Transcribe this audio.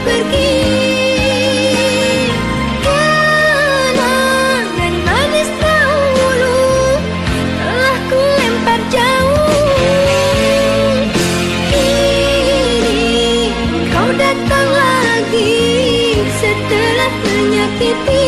pergi. Kenangan manis dahulu telah ku lempar jauh. Kini kau datang lagi setelah menyakiti